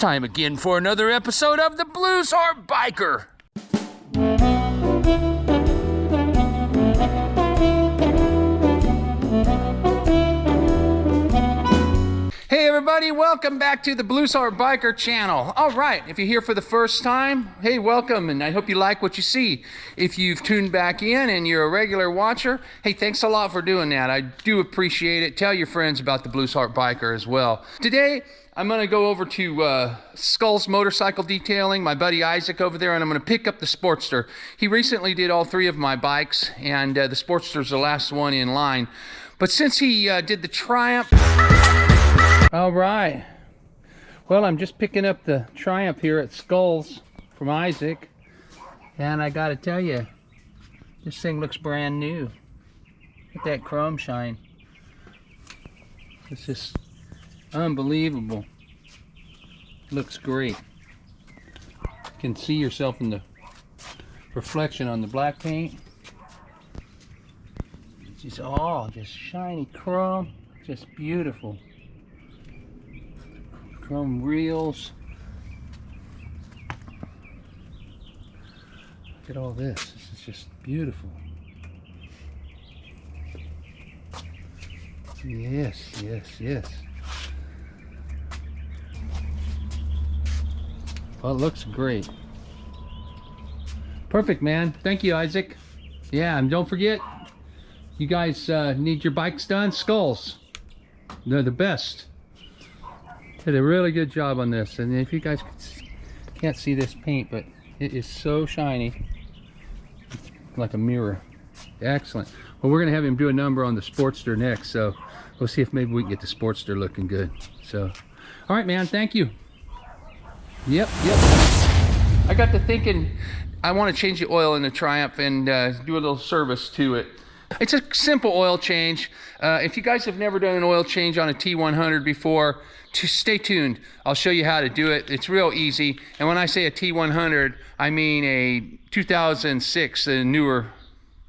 time again for another episode of the Harp Biker. Hey everybody, welcome back to the Harp Biker channel. All right, if you're here for the first time, hey, welcome, and I hope you like what you see. If you've tuned back in and you're a regular watcher, hey, thanks a lot for doing that. I do appreciate it. Tell your friends about the Harp Biker as well. Today, I'm gonna go over to Skullz Motorcycle Detailing, my buddy Isaac over there, and I'm gonna pick up the Sportster. He recently did all three of my bikes, and the Sportster's the last one in line. But since he did the Triumph... All right. Well, I'm just picking up the Triumph here at Skullz from Isaac, and I gotta tell you, this thing looks brand new. Look at that chrome shine. It's just unbelievable. Looks great. You can see yourself in the reflection on the black paint. It's just all just shiny chrome, just beautiful. Chrome reels. Look at all this. This is just beautiful. Yes, yes, yes. Well, it looks great. Perfect, man. Thank you, Isaac. Yeah, and don't forget, you guys need your bikes done, Skullz. They're the best. Did a really good job on this, and if you guys can't see this paint, but it is so shiny, it's like a mirror. Excellent. Well, we're gonna have him do a number on the Sportster next, so we'll see if maybe we can get the Sportster looking good. So, all right, man. Thank you. Yep. I got to thinking, I want to change the oil in the Triumph and do a little service to it. It's a simple oil change. If you guys have never done an oil change on a T100 before, stay tuned. I'll show you how to do it. It's real easy. And when I say a T100, I mean a 2006, a newer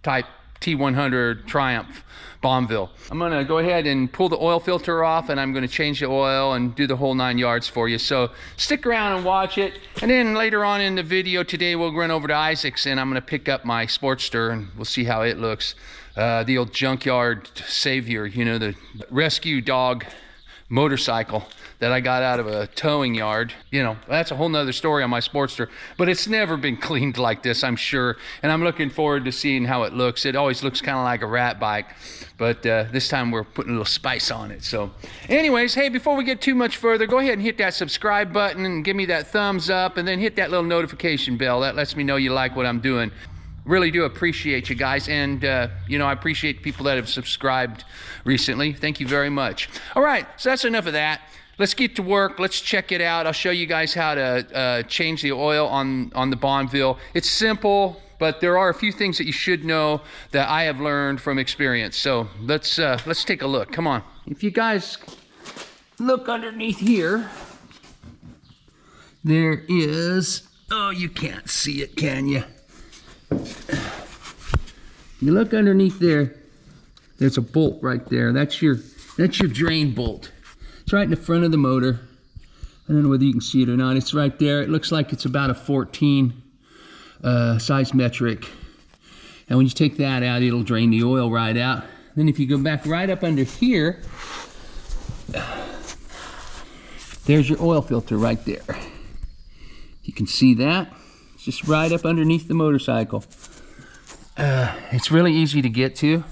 type T100 Triumph Bonneville. I'm gonna go ahead and pull the oil filter off, and I'm gonna change the oil and do the whole 9 yards for you. So stick around and watch it. And then later on in the video today, we'll run over to Isaac's and I'm gonna pick up my Sportster and we'll see how it looks. The old junkyard savior, you know, the rescue dog motorcycle that I got out of a towing yard. You know, that's a whole nother story on my Sportster, but it's never been cleaned like this, I'm sure, and I'm looking forward to seeing how it looks. It always looks kind of like a rat bike, but this time we're putting a little spice on it. So anyways, hey, before we get too much further, go ahead and hit that subscribe button and give me that thumbs up, and then hit that little notification bell. That lets me know you like what I'm doing. Really do appreciate you guys, and you know, I appreciate people that have subscribed recently. Thank you very much. All right, so that's enough of that. Let's get to work. Let's check it out. I'll show you guys how to change the oil on the Bonneville. It's simple, but there are a few things that you should know that I have learned from experience. So let's take a look. Come on. If you guys look underneath here, there is, oh, you can't see it, can you? You look underneath there, there's a bolt right there. That's your drain bolt. It's right in the front of the motor. I don't know whether you can see it or not. It's right there. It looks like it's about a 14 size metric. And when you take that out, it'll drain the oil right out. Then if you go back right up under here, there's your oil filter right there. You can see that. Just right up underneath the motorcycle. It's really easy to get to,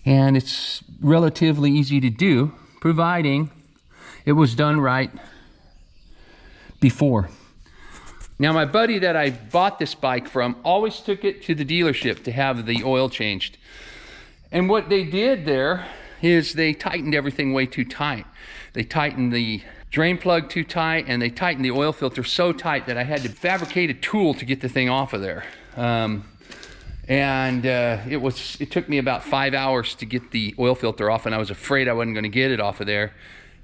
and it's relatively easy to do, providing it was done right before. Now, my buddy that I bought this bike from always took it to the dealership to have the oil changed. And what they did there is they tightened everything way too tight. They tightened the drain plug too tight, and they tightened the oil filter so tight that I had to fabricate a tool to get the thing off of there. It took me about 5 hours to get the oil filter off, and I was afraid I wasn't going to get it off of there.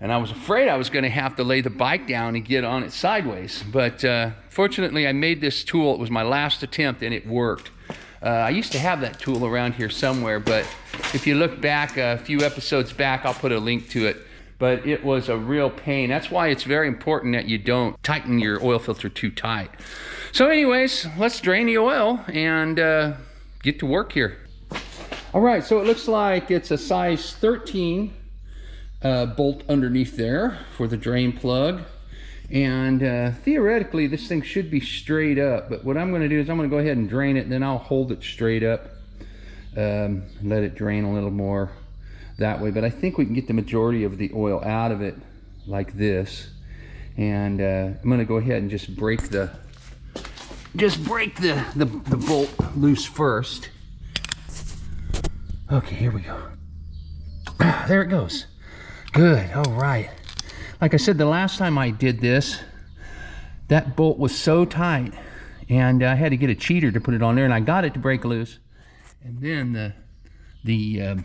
And I was afraid I was going to have to lay the bike down and get on it sideways. But fortunately, I made this tool. It was my last attempt, and it worked. I used to have that tool around here somewhere, but if you look back a few episodes back, I'll put a link to it. but it was a real pain. That's why it's very important that you don't tighten your oil filter too tight. So anyways, let's drain the oil and get to work here. All right, so it looks like it's a size 13 bolt underneath there for the drain plug. And theoretically, this thing should be straight up, but what I'm gonna do is I'm gonna go ahead and drain it, and then I'll hold it straight up, let it drain a little more that way. But I think we can get the majority of the oil out of it like this. And I'm gonna go ahead and just break the bolt loose first. Okay, here we go. There it goes. Good, all right. Like I said, the last time I did this, that bolt was so tight, and I had to get a cheater to put it on there, and I got it to break loose. And then the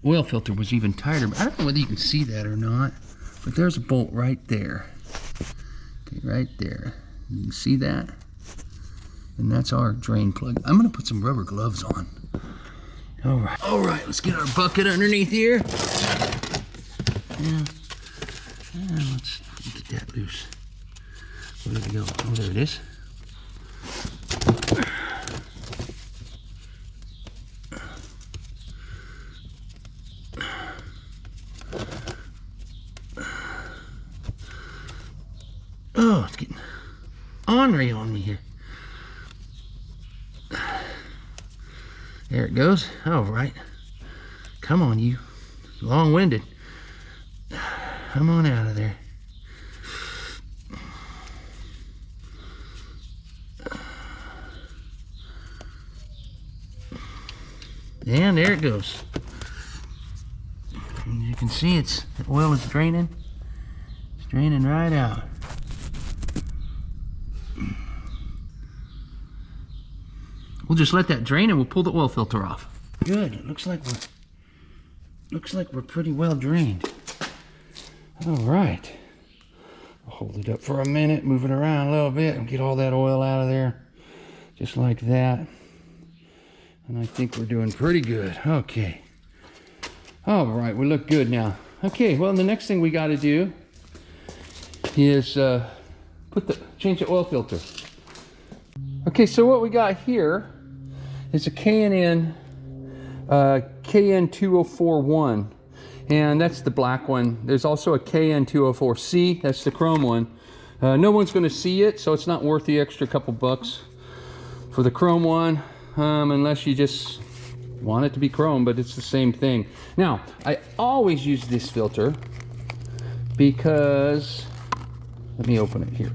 oil filter was even tighter. I don't know whether you can see that or not, but there's a bolt right there. Okay, right there. You can see that? And that's our drain plug. I'm gonna put some rubber gloves on. All right, let's get our bucket underneath here. Yeah. Let's get that loose. Where did it go? Oh, there it is. Oh, it's getting ornery on me here. There it goes. All right. Come on, you. Long-winded. Come on out of there. And there it goes. As you can see, the oil is draining. It's draining right out. We'll just let that drain and we'll pull the oil filter off. Good. It looks like we're pretty well drained. All right. I'll hold it up for a minute, move it around a little bit, and get all that oil out of there. Just like that. And I think we're doing pretty good. Okay. All right, we look good now. Okay, well, the next thing we got to do is change the oil filter. Okay, so what we got here is a K&N KN2041. And that's the black one. There's also a KN204C, that's the chrome one. No one's gonna see it, so it's not worth the extra couple bucks for the chrome one, unless you just want it to be chrome, but it's the same thing. Now, I always use this filter because, let me open it here.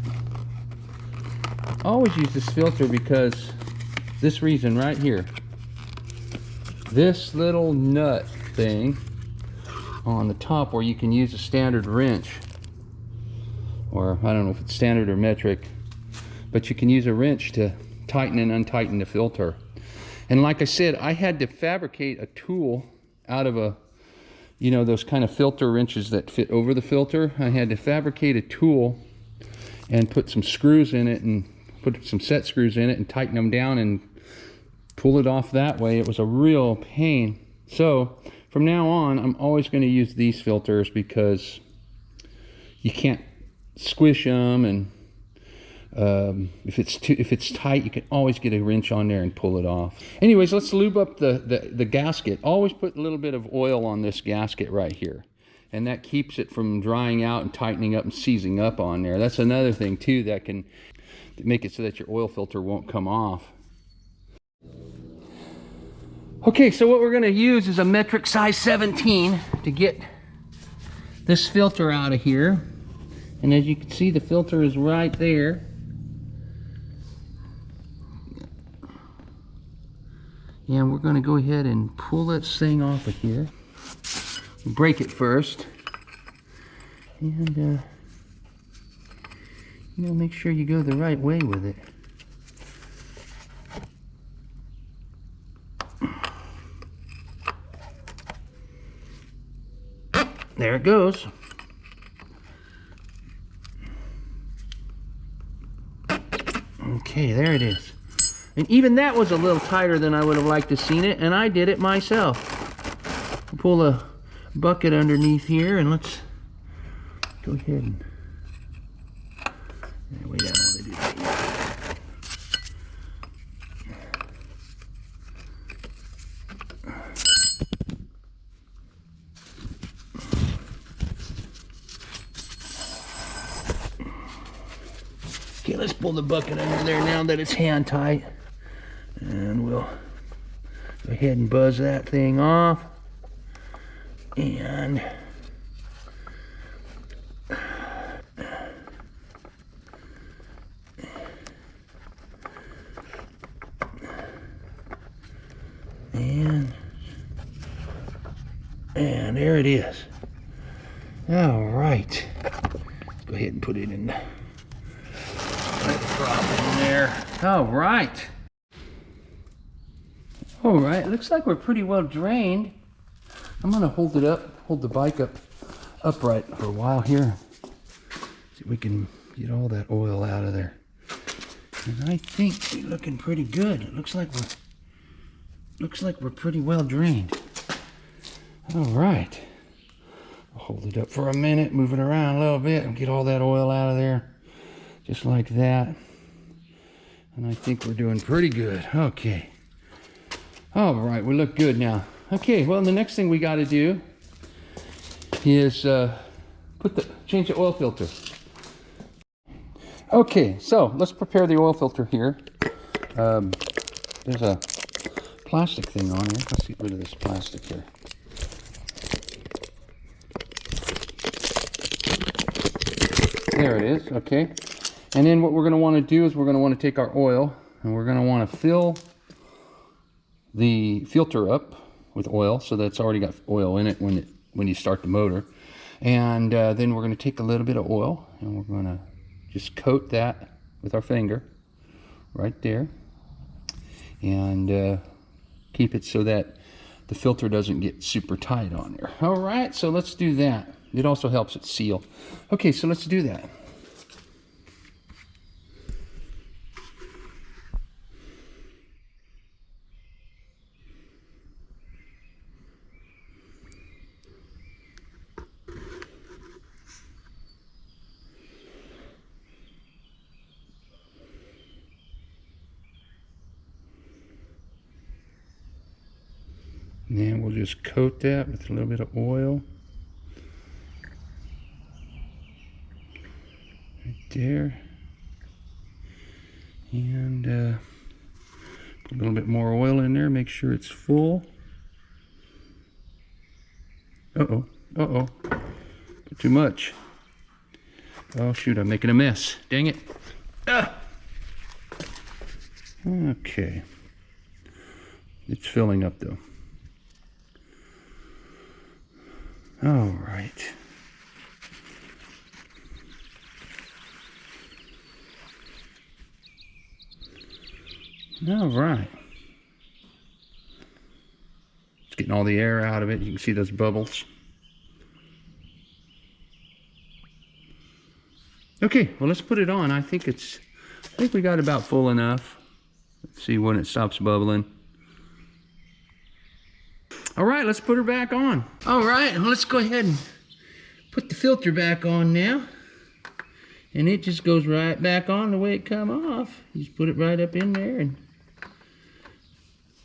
I always use this filter because this reason right here. This little nut thing on the top where you can use a standard wrench, or I don't know if it's standard or metric, but you can use a wrench to tighten and untighten the filter. And like I said, I had to fabricate a tool out of those kind of filter wrenches that fit over the filter. I had to fabricate a tool and put some screws in it and put some set screws in it and tighten them down and pull it off that way. It was a real pain. So from now on, I'm always going to use these filters because you can't squish them, and if it's tight, you can always get a wrench on there and pull it off. Anyways, let's lube up the gasket. Always put a little bit of oil on this gasket right here, and that keeps it from drying out and tightening up and seizing up on there. That's another thing too that can make it so that your oil filter won't come off. Okay, so what we're going to use is a metric size 17 to get this filter out of here. And as you can see, the filter is right there. And we're going to go ahead and pull this thing off of here. Break it first. And, make sure you go the right way with it. There it goes. Okay, there it is. And even that was a little tighter than I would have liked to seen it, and I did it myself. Pull a bucket underneath here, and let's go ahead and wait, I don't want to do that yet. Okay, let's pull the bucket under there now that it's hand tight, and we'll go ahead and buzz that thing off. And there it is. All right, let's go ahead and put it in. Drop it in there. All right. All right, looks like we're pretty well drained. I'm gonna hold the bike up upright for a while here. See if we can get all that oil out of there. And I think we're looking pretty good. It looks like we're pretty well drained. All right. I'll hold it up for a minute, move it around a little bit, and get all that oil out of there. Just like that. And I think we're doing pretty good. Okay. All right, we look good now. Okay, well, the next thing we got to do is change the oil filter. Okay, so let's prepare the oil filter here. There's a plastic thing on here. Let's get rid of this plastic here. There it is, okay. And then what we're going to want to do is we're going to want to take our oil and we're going to want to fill the filter up with oil so that it's already got oil in it when you start the motor. And then we're going to take a little bit of oil and we're going to just coat that with our finger right there and keep it so that the filter doesn't get super tight on there. All right, so let's do that. It also helps it seal. Okay, so let's do that. And then we'll just coat that with a little bit of oil. Right there. And put a little bit more oil in there, make sure it's full. Uh-oh, uh-oh. Put too much. Oh shoot, I'm making a mess. Dang it. Ah! Okay. It's filling up though. All right. All right. It's getting all the air out of it. You can see those bubbles. Okay, well, let's put it on. I think we got about full enough. Let's see when it stops bubbling. All right, let's put her back on. All right, well, let's go ahead and put the filter back on now. And it just goes right back on the way it come off. You just put it right up in there and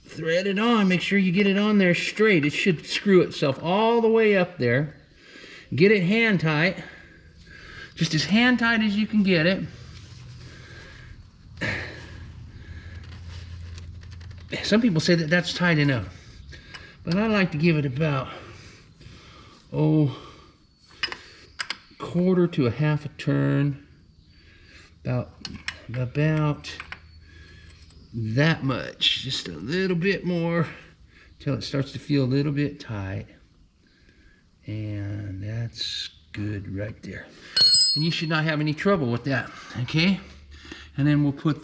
thread it on. Make sure you get it on there straight. It should screw itself all the way up there. Get it hand tight. Just as hand tight as you can get it. Some people say that that's tight enough. But I like to give it about, quarter to a half a turn. About that much. Just a little bit more until it starts to feel a little bit tight. And that's good right there. And you should not have any trouble with that, okay? And then let's put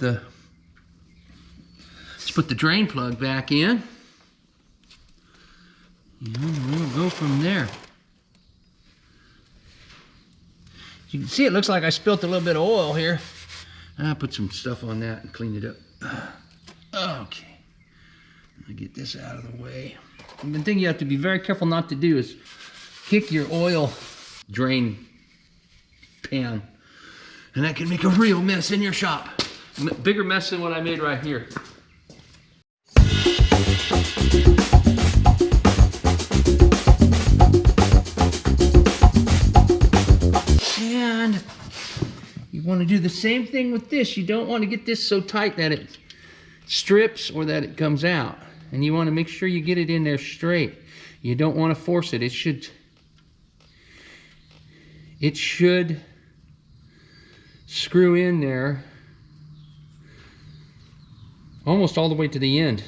the drain plug back in. And we'll go from there. As you can see, it looks like I spilt a little bit of oil here. I'll put some stuff on that and clean it up. Okay. I'll get this out of the way. And the thing you have to be very careful not to do is kick your oil drain pan. And that can make a real mess in your shop. Bigger mess than what I made right here. And you want to do the same thing with this. You don't want to get this so tight that it strips or that it comes out. And you want to make sure you get it in there straight. You don't want to force it. It should screw in there almost all the way to the end,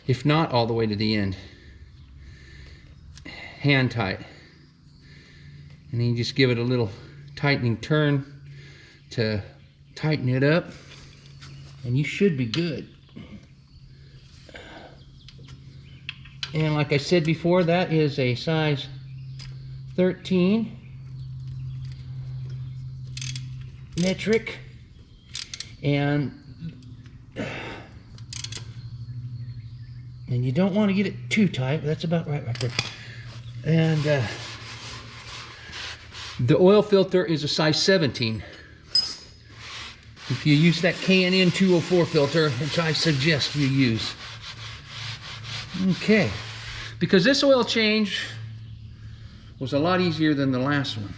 if not all the way to the end. Hand tight. And then you just give it a little tightening turn to tighten it up, and you should be good. And like I said before, that is a size 13 metric, and you don't want to get it too tight, but that's about right there. And the oil filter is a size 17. If you use that K&N 204 filter, which I suggest you use. Okay, because this oil change was a lot easier than the last one.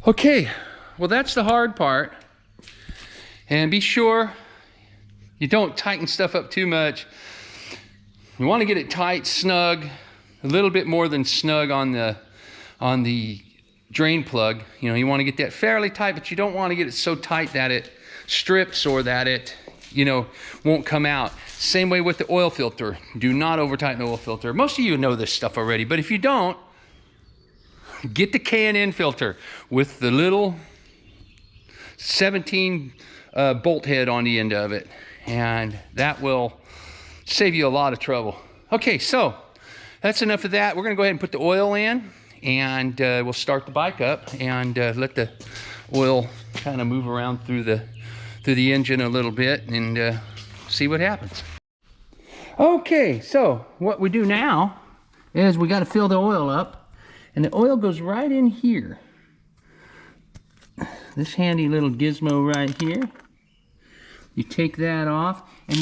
Okay, well that's the hard part. And be sure you don't tighten stuff up too much. You want to get it tight, snug, a little bit more than snug on the drain plug. You know, you want to get that fairly tight, but you don't want to get it so tight that it strips or that it, you know, won't come out. Same way with the oil filter. Do not over tighten the oil filter. Most of you know this stuff already, but if you don't, get the K&N filter with the little 17 bolt head on the end of it, and that will save you a lot of trouble. Okay, so that's enough of that. We're gonna go ahead and put the oil in, and we'll start the bike up and let the oil kind of move around through the engine a little bit and see what happens. Okay, so what we do now is we got to fill the oil up, and the oil goes right in here. This handy little gizmo right here. You take that off, and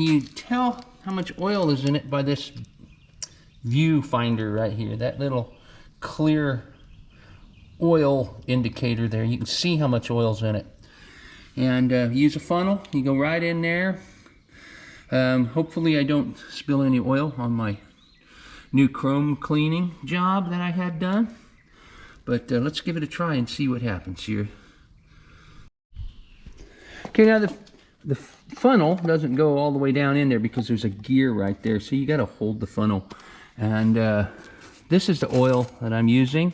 you tell how much oil is in it by this viewfinder right here. That little clear oil indicator there. You can see how much oil's in it. And use a funnel. You go right in there. Hopefully I don't spill any oil on my new chrome cleaning job that I had done. But let's give it a try and see what happens here. Okay, now the funnel doesn't go all the way down in there because there's a gear right there. So you got to hold the funnel. And this is the oil that I'm using.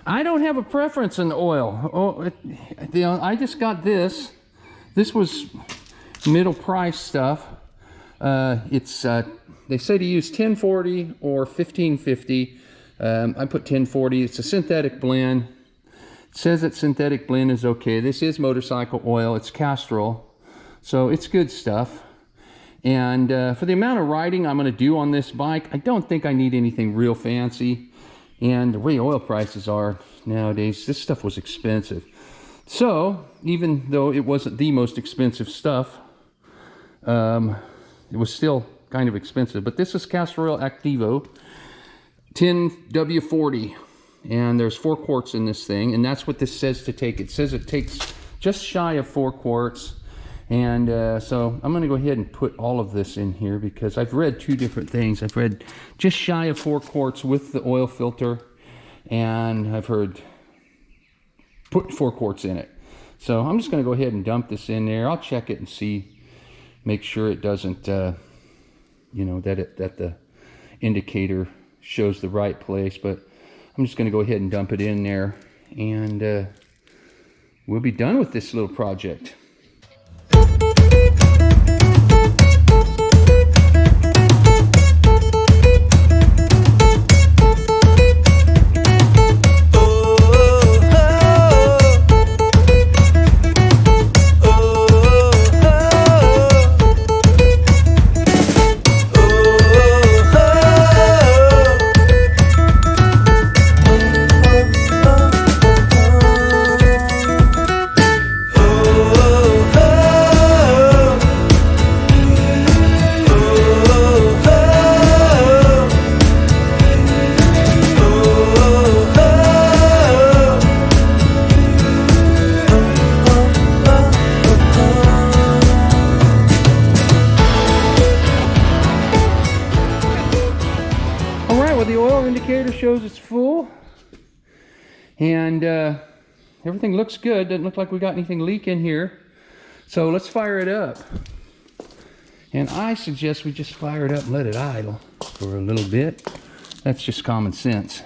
I don't have a preference in the oil. Oh, I just got this. This was middle price stuff. They say to use 1040 or 1550. I put 1040. It's a synthetic blend. It says that synthetic blend is okay. This is motorcycle oil. It's Castrol, so it's good stuff. And for the amount of riding I'm going to do on this bike, I don't think I need anything real fancy. And the way oil prices are nowadays, this stuff was expensive. So even though it wasn't the most expensive stuff, it was still kind of expensive. But this is Castrol Activo 10W40, and there's 4 quarts in this thing, and that's what this says to take. It says it takes just shy of 4 quarts. And so I'm going to go ahead and put all of this in here because I've read 2 different things. I've read just shy of 4 quarts with the oil filter, and I've heard put 4 quarts in it. So I'm just going to go ahead and dump this in there. I'll check it and see, make sure it doesn't, you know, that the indicator shows the right place. But I'm just going to go ahead and dump it in there, and we'll be done with this little project. the oil indicator shows it's full. And everything looks good. Doesn't look like we got anything leaking here. So let's fire it up. And I suggest we just fire it up and let it idle for a little bit. That's just common sense.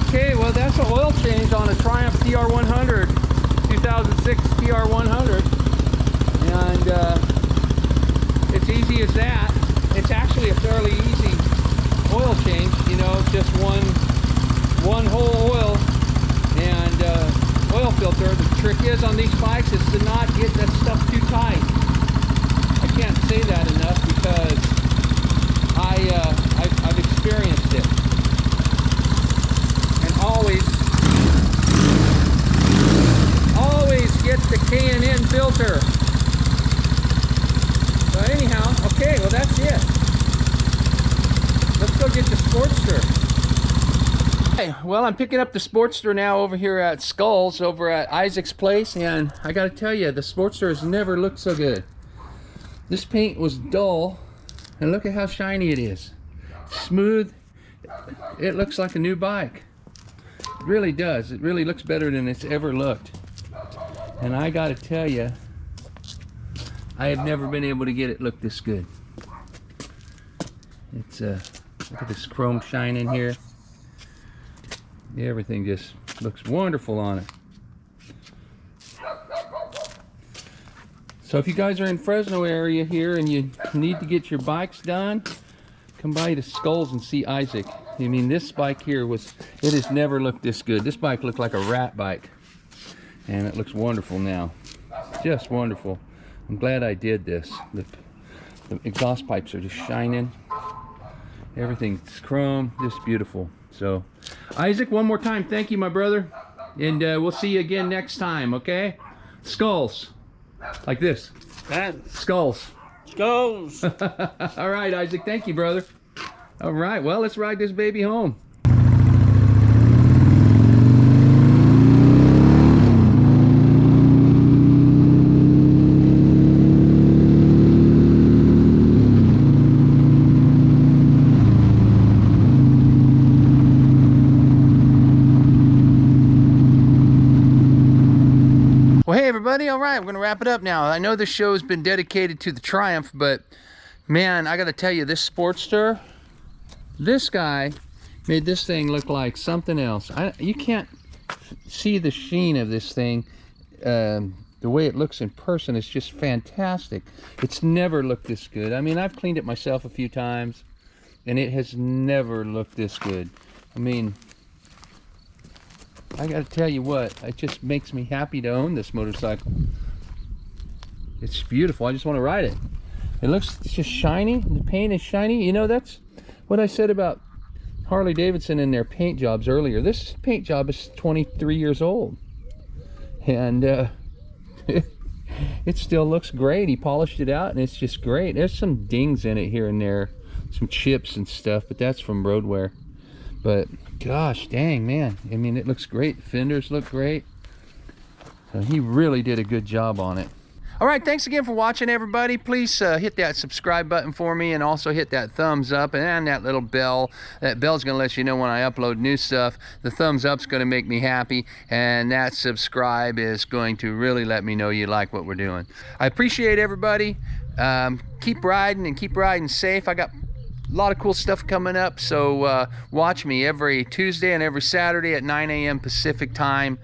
Okay, well that's an oil change on a Triumph TR100, 2006 TR100, and it's easy as that. It's actually a fairly easy oil change, you know, just one whole oil and oil filter. The trick is on these bikes is to not get that stuff too tight. I can't say that enough because I've experienced it. Always get the K&N filter. So anyhow, okay, well that's it. Let's go get the Sportster. Okay, well I'm picking up the Sportster now over here at Skullz, over at Isaac's place, and I gotta tell you, the Sportster has never looked so good. This paint was dull, and look at how shiny it is. Smooth. It looks like a new bike. It really does. It really looks better than it's ever looked. And I gotta tell you, I have never been able to get it look this good. It's look at this chrome shine in here. Everything just looks wonderful on it. So if you guys are in Fresno area here and you need to get your bikes done, come by to Skullz and see Isaac. I mean, this bike here it has never looked this good. This bike looked like a rat bike, and it looks wonderful now. Just wonderful. I'm glad I did this. The exhaust pipes are just shining. Everything's chrome, just beautiful. So, Isaac, one more time, thank you, my brother. And we'll see you again next time, okay? Skullz. Like this. Skullz. Skullz. All right, Isaac, thank you, brother. All right, well, let's ride this baby home. Well, hey, everybody. All right, we're going to wrap it up now. I know this show has been dedicated to the Triumph, but, man, I got to tell you, this Sportster... This guy made this thing look like something else. You can't see the sheen of this thing. The way it looks in person is just fantastic. It's never looked this good. I mean, I've cleaned it myself a few times, and it has never looked this good. I mean, I gotta tell you what, it just makes me happy to own this motorcycle. It's beautiful. I just want to ride it. It's just shiny. The paint is shiny. You know, that's what I said about Harley Davidson and their paint jobs earlier. This paint job is 23 years old, and it still looks great. He polished it out and it's just great. There's some dings in it here and there, some chips and stuff, but that's from road wear. But gosh dang, man, I mean, it looks great. The fenders look great. So he really did a good job on it. All right, thanks again for watching, everybody. Please hit that subscribe button for me, and also hit that thumbs up and that little bell. That bell's gonna let you know when I upload new stuff. The thumbs up's gonna make me happy, and that subscribe is going to really let me know you like what we're doing. I appreciate everybody. Keep riding and keep riding safe. I got a lot of cool stuff coming up, so watch me every Tuesday and every Saturday at 9 a.m. Pacific time.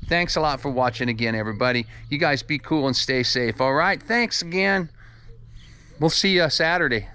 Thanks a lot for watching again, everybody. You guys be cool and stay safe, all right? Thanks again. We'll see you Saturday.